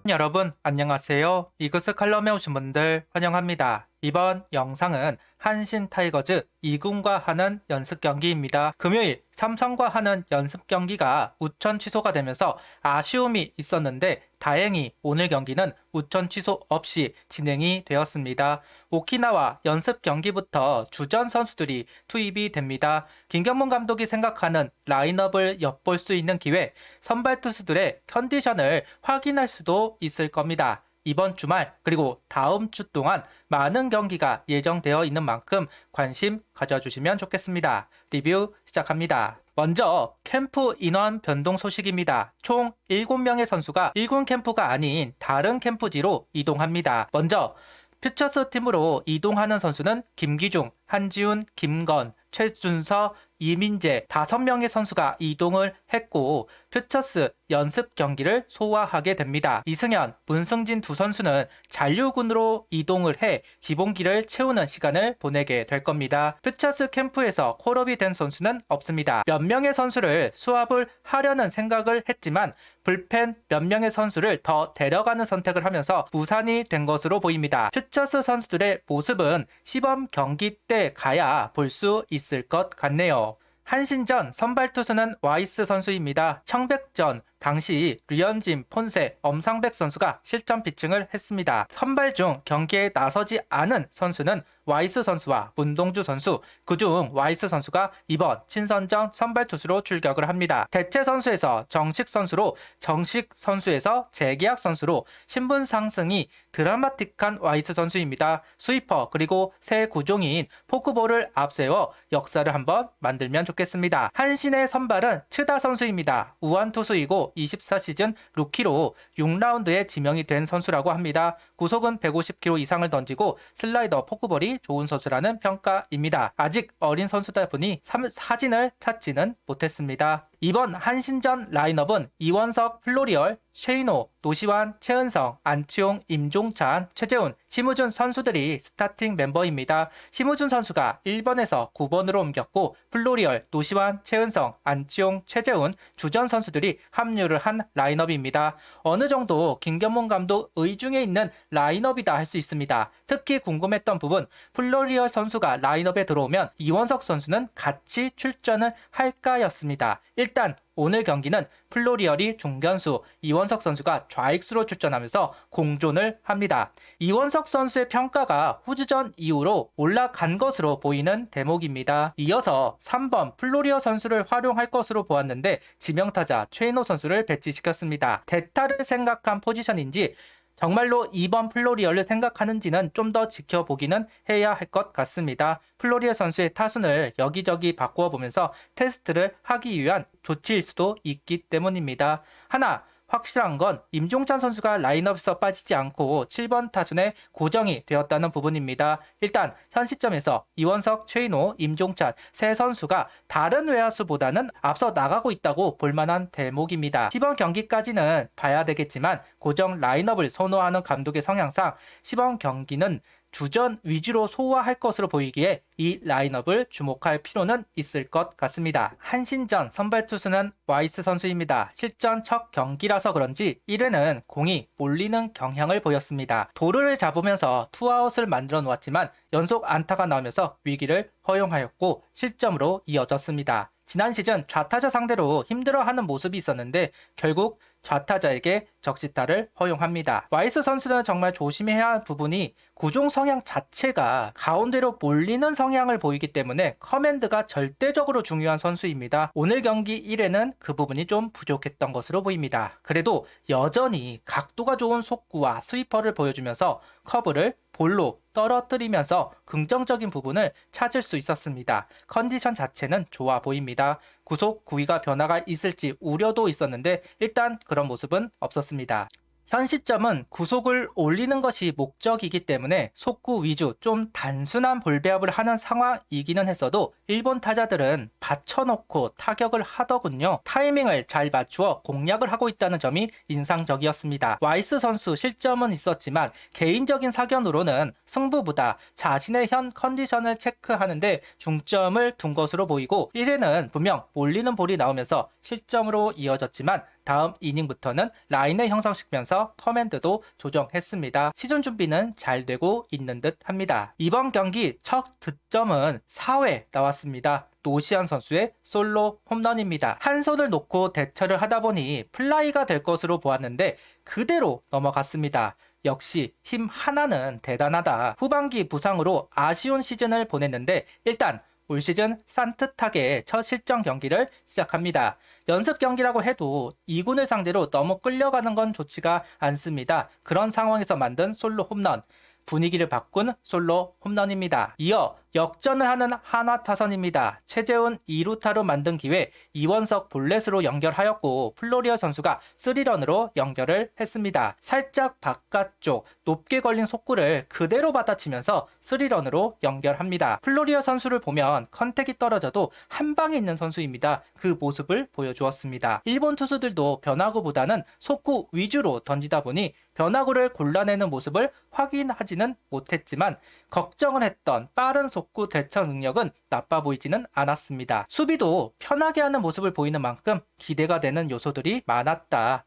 여러분 안녕하세요. 이그스 칼럼에 오신 분들 환영합니다. 이번 영상은 한신 타이거즈 2군과 하는 연습 경기입니다. 금요일 삼성과 하는 연습 경기가 우천 취소가 되면서 아쉬움이 있었는데 다행히 오늘 경기는 우천 취소 없이 진행이 되었습니다. 오키나와 연습 경기부터 주전 선수들이 투입이 됩니다. 김경문 감독이 생각하는 라인업을 엿볼 수 있는 기회, 선발 투수들의 컨디션을 확인할 수도 있을 겁니다. 이번 주말 그리고 다음 주 동안 많은 경기가 예정되어 있는 만큼 관심 가져주시면 좋겠습니다. 리뷰 시작합니다. 먼저 캠프 인원 변동 소식입니다. 총 7명의 선수가 1군 캠프가 아닌 다른 캠프지로 이동합니다. 먼저 퓨처스 팀으로 이동하는 선수는 김기중, 한지훈, 김건, 최준서, 이민재 5명의 선수가 이동을 했고 퓨처스 연습 경기를 소화하게 됩니다. 이승현, 문승진 두 선수는 잔류군으로 이동을 해 기본기를 채우는 시간을 보내게 될 겁니다. 퓨처스 캠프에서 콜업이 된 선수는 없습니다. 몇 명의 선수를 수합을 하려는 생각을 했지만 불펜 몇 명의 선수를 더 데려가는 선택을 하면서 무산이 된 것으로 보입니다. 퓨처스 선수들의 모습은 시범 경기 때 가야 볼 수 있을 것 같네요. 한신전 선발 투수는 와이스 선수입니다. 청백전 당시 류현진, 폰세, 엄상백 선수가 실전 피칭을 했습니다. 선발 중 경기에 나서지 않은 선수는 와이스 선수와 문동주 선수, 그중 와이스 선수가 이번 친선전 선발 투수로 출격을 합니다. 대체 선수에서 정식 선수로, 정식 선수에서 재계약 선수로 신분 상승이 드라마틱한 와이스 선수입니다. 스위퍼 그리고 새 구종인 포크볼을 앞세워 역사를 한번 만들면 좋겠습니다. 한신의 선발은 츠다 선수입니다. 우완 투수이고 24시즌 루키로 6라운드에 지명이 된 선수라고 합니다. 구속은 150km 이상을 던지고 슬라이더 포크볼이 좋은 선수라는 평가입니다. 아직 어린 선수다 보니 사진을 찾지는 못했습니다. 이번 한신전 라인업은 이원석, 플로리얼, 최인호, 노시환, 최은성, 안치홍, 임종찬, 최재훈, 심우준 선수들이 스타팅 멤버입니다. 심우준 선수가 1번에서 9번으로 옮겼고 플로리얼, 노시환, 최은성, 안치홍, 최재훈 주전 선수들이 합류를 한 라인업입니다. 어느 정도 김경문 감독 의중에 있는 라인업이다 할 수 있습니다. 특히 궁금했던 부분, 플로리얼 선수가 라인업에 들어오면 이원석 선수는 같이 출전을 할까였습니다. 일단 오늘 경기는 플로리얼이 중견수, 이원석 선수가 좌익수로 출전하면서 공존을 합니다. 이원석 선수의 평가가 후주전 이후로 올라간 것으로 보이는 대목입니다. 이어서 3번 플로리얼 선수를 활용할 것으로 보았는데 지명타자 최인호 선수를 배치시켰습니다. 대타를 생각한 포지션인지 정말로 2번 플로리얼을 생각하는지는 좀 더 지켜보기는 해야 할 것 같습니다. 플로리얼 선수의 타순을 여기저기 바꾸어 보면서 테스트를 하기 위한 조치일 수도 있기 때문입니다. 하나 확실한 건 임종찬 선수가 라인업에서 빠지지 않고 7번 타순에 고정이 되었다는 부분입니다. 일단 현 시점에서 이원석, 최인호, 임종찬 세 선수가 다른 외야수보다는 앞서 나가고 있다고 볼만한 대목입니다. 시범 경기까지는 봐야 되겠지만 고정 라인업을 선호하는 감독의 성향상 시범 경기는 주전 위주로 소화할 것으로 보이기에 이 라인업을 주목할 필요는 있을 것 같습니다. 한신전 선발 투수는 와이스 선수입니다. 실전 첫 경기라서 그런지 1회는 공이 몰리는 경향을 보였습니다. 도루를 잡으면서 투아웃을 만들어 놓았지만 연속 안타가 나오면서 위기를 허용하였고 실점으로 이어졌습니다. 지난 시즌 좌타자 상대로 힘들어하는 모습이 있었는데 결국 좌타자에게 적시타를 허용합니다. 와이스 선수는 정말 조심해야 할 부분이 구종 성향 자체가 가운데로 몰리는 성향을 보이기 때문에 커맨드가 절대적으로 중요한 선수입니다. 오늘 경기 1회는 그 부분이 좀 부족했던 것으로 보입니다. 그래도 여전히 각도가 좋은 속구와 스위퍼를 보여주면서 커브를 볼로 떨어뜨리면서 긍정적인 부분을 찾을 수 있었습니다. 컨디션 자체는 좋아 보입니다. 구속 구위가 변화가 있을지 우려도 있었는데 일단 그런 모습은 없었습니다. 현 시점은 구속을 올리는 것이 목적이기 때문에 속구 위주 좀 단순한 볼 배합을 하는 상황이기는 했어도 일본 타자들은 받쳐놓고 타격을 하더군요. 타이밍을 잘 맞추어 공략을 하고 있다는 점이 인상적이었습니다. 와이스 선수 실점은 있었지만 개인적인 사견으로는 승부보다 자신의 현 컨디션을 체크하는데 중점을 둔 것으로 보이고 1회는 분명 몰리는 볼이 나오면서 실점으로 이어졌지만 다음 이닝부터는 라인을 형성시키면서 커맨드도 조정했습니다. 시즌 준비는 잘 되고 있는 듯 합니다. 이번 경기 첫 득점은 4회 나왔습니다. 노시안 선수의 솔로 홈런입니다. 한 손을 놓고 대처를 하다 보니 플라이가 될 것으로 보았는데 그대로 넘어갔습니다. 역시 힘 하나는 대단하다. 후반기 부상으로 아쉬운 시즌을 보냈는데 일단 올 시즌 산뜻하게 첫 실전 경기를 시작합니다. 연습 경기라고 해도 2군을 상대로 너무 끌려가는 건 좋지가 않습니다. 그런 상황에서 만든 솔로 홈런, 분위기를 바꾼 솔로 홈런입니다. 이어 역전을 하는 한화 타선입니다. 최재훈 2루타로 만든 기회 이원석 볼넷으로 연결하였고 플로리어 선수가 3런으로 연결을 했습니다. 살짝 바깥쪽 높게 걸린 속구를 그대로 받아치면서 3런으로 연결합니다. 플로리어 선수를 보면 컨택이 떨어져도 한 방에 있는 선수입니다. 그 모습을 보여주었습니다. 일본 투수들도 변화구보다는 속구 위주로 던지다 보니 변화구를 골라내는 모습을 확인하지는 못했지만 걱정을 했던 빠른 속구 대처 능력은 나빠 보이지는 않았습니다. 수비도 편하게 하는 모습을 보이는 만큼 기대가 되는 요소들이 많았다.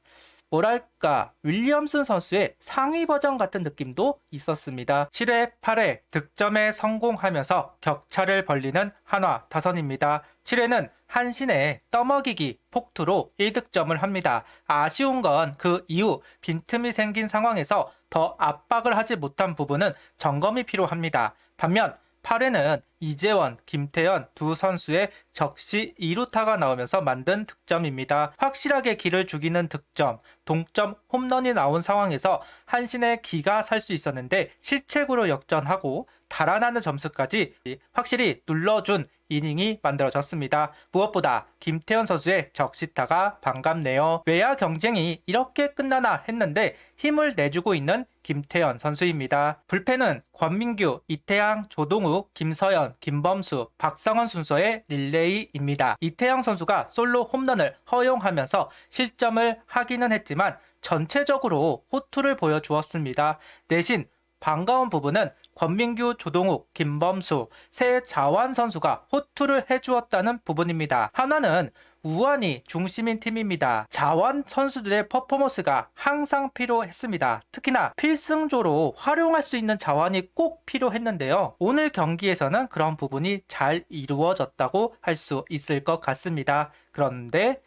뭐랄까 윌리엄슨 선수의 상위 버전 같은 느낌도 있었습니다. 7회 8회 득점에 성공하면서 격차를 벌리는 한화 타선입니다. 7회는 한신의 떠먹이기 폭투로 1득점을 합니다. 아쉬운 건 그 이후 빈틈이 생긴 상황에서 더 압박을 하지 못한 부분은 점검이 필요합니다. 반면 8회는 이재원, 김태현 두 선수의 적시 2루타가 나오면서 만든 득점입니다. 확실하게 기를 죽이는 득점, 동점 홈런이 나온 상황에서 한신의 기가 살 수 있었는데 실책으로 역전하고 달아나는 점수까지 확실히 눌러준 이닝이 만들어졌습니다. 무엇보다 김태현 선수의 적시타가 반갑네요. 외야 경쟁이 이렇게 끝나나 했는데 힘을 내주고 있는 김태현 선수입니다. 불펜은 권민규, 이태양, 조동욱, 김서연, 김범수, 박상원 순서의 릴레이입니다. 이태양 선수가 솔로 홈런을 허용하면서 실점을 하기는 했지만 전체적으로 호투를 보여주었습니다. 대신 반가운 부분은 권민규, 조동욱, 김범수 세 자완 선수가 호투를 해주었다는 부분입니다. 하나는 우완이 중심인 팀입니다. 자완 선수들의 퍼포먼스가 항상 필요했습니다. 특히나 필승조로 활용할 수 있는 자완이 꼭 필요했는데요. 오늘 경기에서는 그런 부분이 잘 이루어졌다고 할 수 있을 것 같습니다. 그런데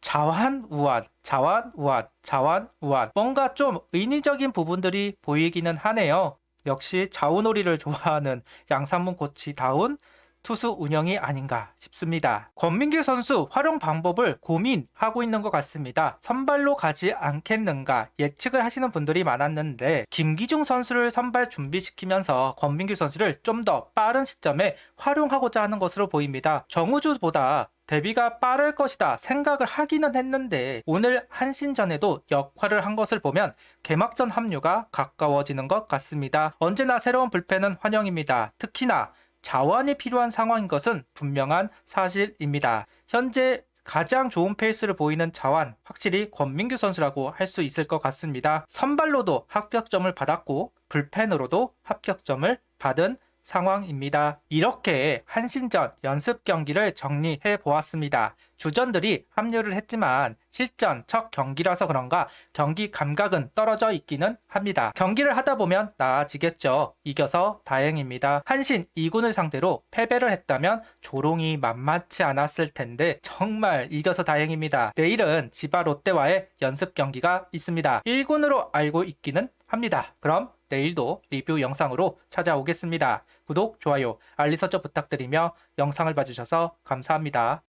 자완, 우완, 자완, 우완, 자완, 우완 뭔가 좀 의미적인 부분들이 보이기는 하네요. 역시 좌우놀이를 좋아하는 양산문 코치다운 투수 운영이 아닌가 싶습니다. 권민규 선수 활용 방법을 고민하고 있는 것 같습니다. 선발로 가지 않겠는가 예측을 하시는 분들이 많았는데 김기중 선수를 선발 준비시키면서 권민규 선수를 좀 더 빠른 시점에 활용하고자 하는 것으로 보입니다. 정우주보다 데뷔가 빠를 것이다 생각을 하기는 했는데 오늘 한신전에도 역할을 한 것을 보면 개막전 합류가 가까워지는 것 같습니다. 언제나 새로운 불펜은 환영입니다. 특히나 자완이 필요한 상황인 것은 분명한 사실입니다. 현재 가장 좋은 페이스를 보이는 자완, 확실히 권민규 선수라고 할 수 있을 것 같습니다. 선발로도 합격점을 받았고 불펜으로도 합격점을 받은 상황입니다. 이렇게 한신전 연습 경기를 정리해 보았습니다. 주전들이 합류를 했지만 실전 첫 경기라서 그런가 경기 감각은 떨어져 있기는 합니다. 경기를 하다 보면 나아지겠죠. 이겨서 다행입니다. 한신 2군을 상대로 패배를 했다면 조롱이 만만치 않았을 텐데 정말 이겨서 다행입니다. 내일은 지바 롯데와의 연습 경기가 있습니다. 1군으로 알고 있기는 합니다. 그럼 내일도 리뷰 영상으로 찾아오겠습니다. 구독, 좋아요, 알림 설정 부탁드리며 영상을 봐주셔서 감사합니다.